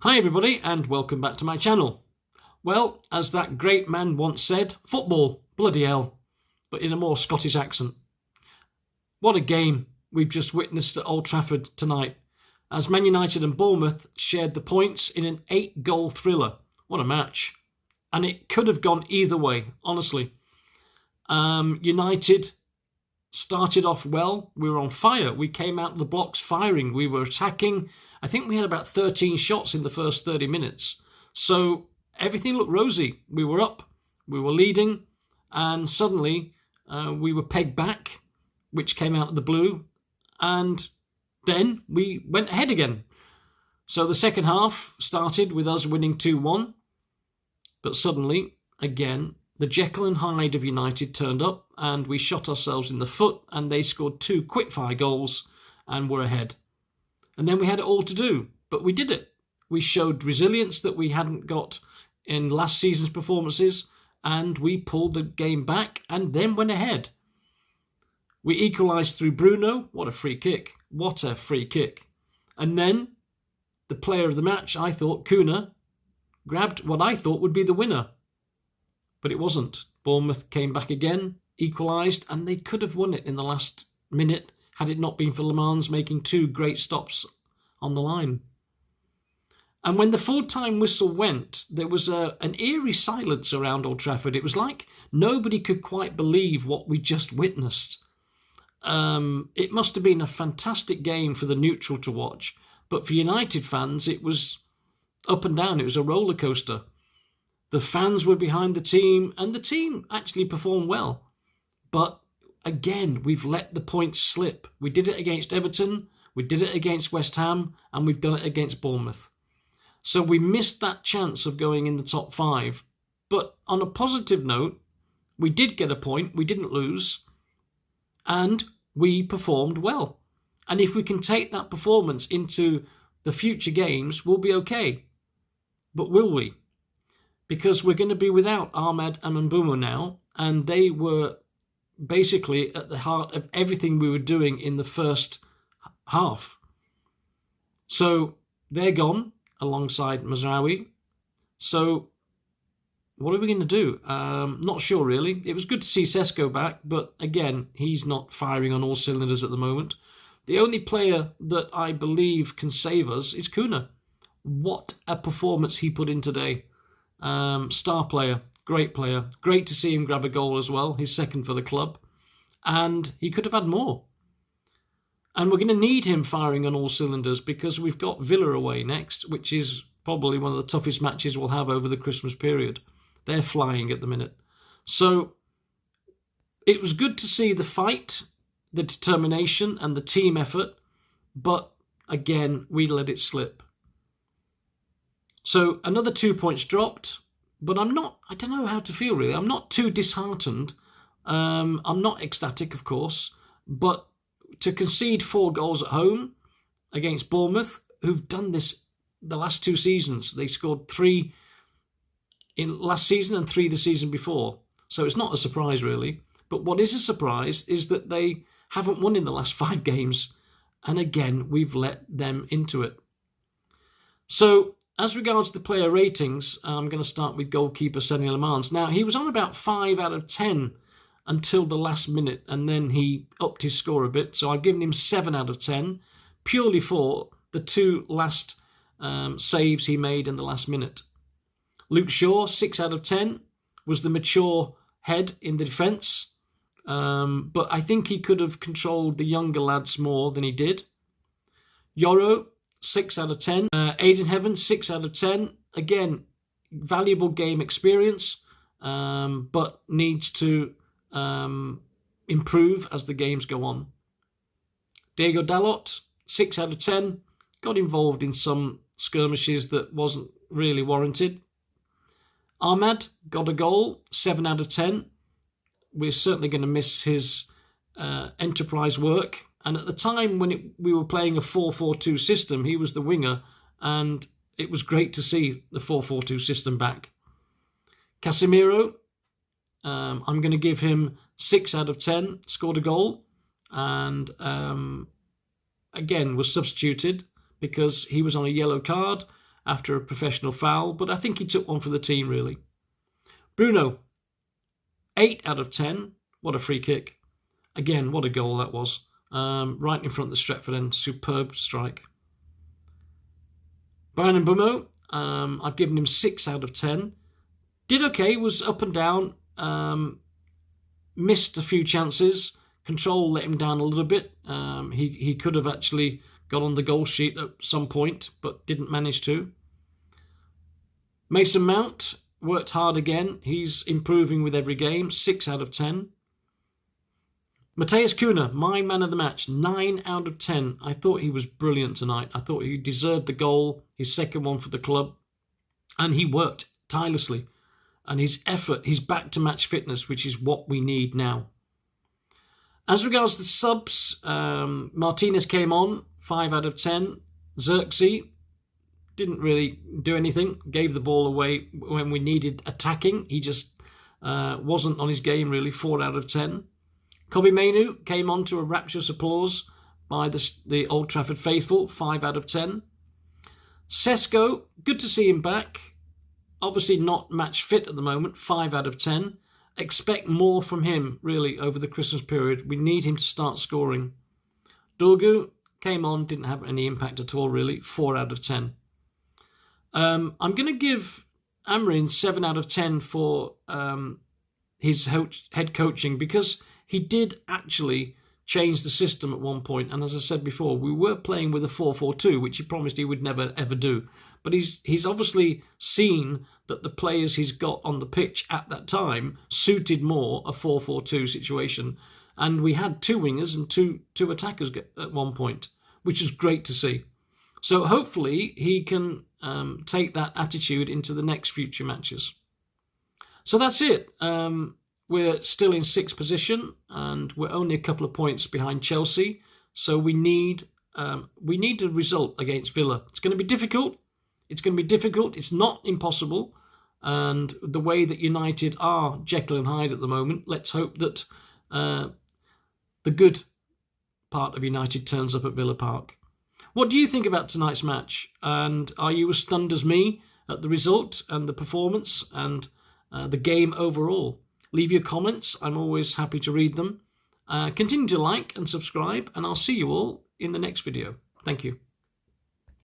Hi everybody and welcome back to my channel. Well, as that great man once said, football, bloody hell, but in a more Scottish accent. What a game we've just witnessed at Old Trafford tonight, as Man United and Bournemouth shared the points in an 8-goal thriller. What a match. And it could have gone either way, honestly. United started off well. We were on fire. We came out of the blocks firing. We were attacking. I think we had about 13 shots in the first 30 minutes. So everything looked rosy. We were up. We were leading. And suddenly we were pegged back, which came out of the blue. And then we went ahead again. So the second half started with us winning 2-1. But suddenly, again, the Jekyll and Hyde of United turned up and we shot ourselves in the foot and they scored 2 quick-fire goals and were ahead. And then we had it all to do, but we did it. We showed resilience that we hadn't got in last season's performances and we pulled the game back and then went ahead. We equalised through Bruno. What a free kick. What a free kick. And then the player of the match, I thought, Kuna, grabbed what I thought would be the winner. But it wasn't. Bournemouth came back again, equalised, and they could have won it in the last minute had it not been for Le Mans making 2 great stops on the line. And when the full-time whistle went, there was an eerie silence around Old Trafford. It was like nobody could quite believe what we just witnessed. It must have been a fantastic game for the neutral to watch, but for United fans, it was up and down. It was a roller coaster. The fans were behind the team, and the team actually performed well. But again, we've let the points slip. We did it against Everton, we did it against West Ham, and we've done it against Bournemouth. So we missed that chance of going in the top 5. But on a positive note, we did get a point, we didn't lose, and we performed well. And if we can take that performance into the future games, we'll be okay. But will we? Because we're going to be without Ahmed and Mbeumo now, and they were basically at the heart of everything we were doing in the first half. So they're gone alongside Mazraoui. So what are we going to do? Not sure, really. It was good to see Sesko back, but again, he's not firing on all cylinders at the moment. The only player that I believe can save us is Kuna. What a performance he put in today. Star player, great player. Great to see him grab a goal as well, his second for the club. And he could have had more. And we're going to need him firing on all cylinders because we've got Villa away next, which is probably one of the toughest matches we'll have over the Christmas period. They're flying at the minute. So it was good to see the fight, the determination and the team effort. But again, we let it slip. So another 2 points dropped, but I don't know how to feel really. I'm not too disheartened. I'm not ecstatic, of course, but to concede 4 goals at home against Bournemouth, who've done this the last 2 seasons. They scored 3 in last season and 3 the season before. So it's not a surprise really. But what is a surprise is that they haven't won in the last 5 games. And again, we've let them into it. So as regards the player ratings, I'm going to start with goalkeeper Sonny Le Mans. Now, he was on about 5 out of 10 until the last minute, and then he upped his score a bit. So I've given him 7 out of 10, purely for the 2 last saves he made in the last minute. Luke Shaw, 6 out of 10, was the mature head in the defence. But I think he could have controlled the younger lads more than he did. Yoro, 6 out of 10. Aiden Heaven, 6 out of 10. Again, valuable game experience, but needs to improve as the games go on. Diego Dalot, 6 out of 10. Got involved in some skirmishes that wasn't really warranted. Ahmad got a goal, 7 out of 10. We're certainly going to miss his enterprise work. And at the time when we were playing a 4-4-2 system, he was the winger, and it was great to see the 4-4-2 system back. Casemiro, I'm going to give him 6 out of 10, scored a goal, and again was substituted because he was on a yellow card, after a professional foul, but I think he took one for the team, really. Bruno, 8 out of 10. What a free kick. Again, what a goal that was. Right in front of the Stretford end. Superb strike. Brian Mbeumo, I've given him 6 out of 10. Did okay, was up and down. Missed a few chances. Control let him down a little bit. He could have actually got on the goal sheet at some point, but didn't manage to. Mason Mount worked hard again. He's improving with every game. 6 out of 10. Matheus Cunha, my man of the match, 9 out of 10. I thought he was brilliant tonight. I thought he deserved the goal, his second one for the club. And he worked tirelessly. And his effort, his back-to-match fitness, which is what we need now. As regards to the subs, Martinez came on, 5 out of 10. Xerxes didn't really do anything, gave the ball away when we needed attacking. He just wasn't on his game, really, 4 out of 10. Kobbie Mainoo came on to a rapturous applause by the Old Trafford faithful, 5 out of 10. Sesko, good to see him back. Obviously not match fit at the moment, 5 out of 10. Expect more from him, really, over the Christmas period. We need him to start scoring. Dorgu came on, didn't have any impact at all, really, 4 out of 10. I'm going to give Amorim 7 out of 10 for his head coaching, because he did actually change the system at one point. And as I said before, we were playing with a 4-4-2, which he promised he would never, ever do. But he's obviously seen that the players he's got on the pitch at that time suited more a 4-4-2 situation. And we had 2 wingers and two attackers at one point, which is great to see. So hopefully he can take that attitude into the next future matches. So that's it. We're still in 6th position, and we're only a couple of points behind Chelsea. So we need a result against Villa. It's going to be difficult. It's not impossible. And the way that United are Jekyll and Hyde at the moment, let's hope that the good part of United turns up at Villa Park. What do you think about tonight's match? And are you as stunned as me at the result and the performance and the game overall? Leave your comments. I'm always happy to read them. Continue to like and subscribe, and I'll see you all in the next video. Thank you.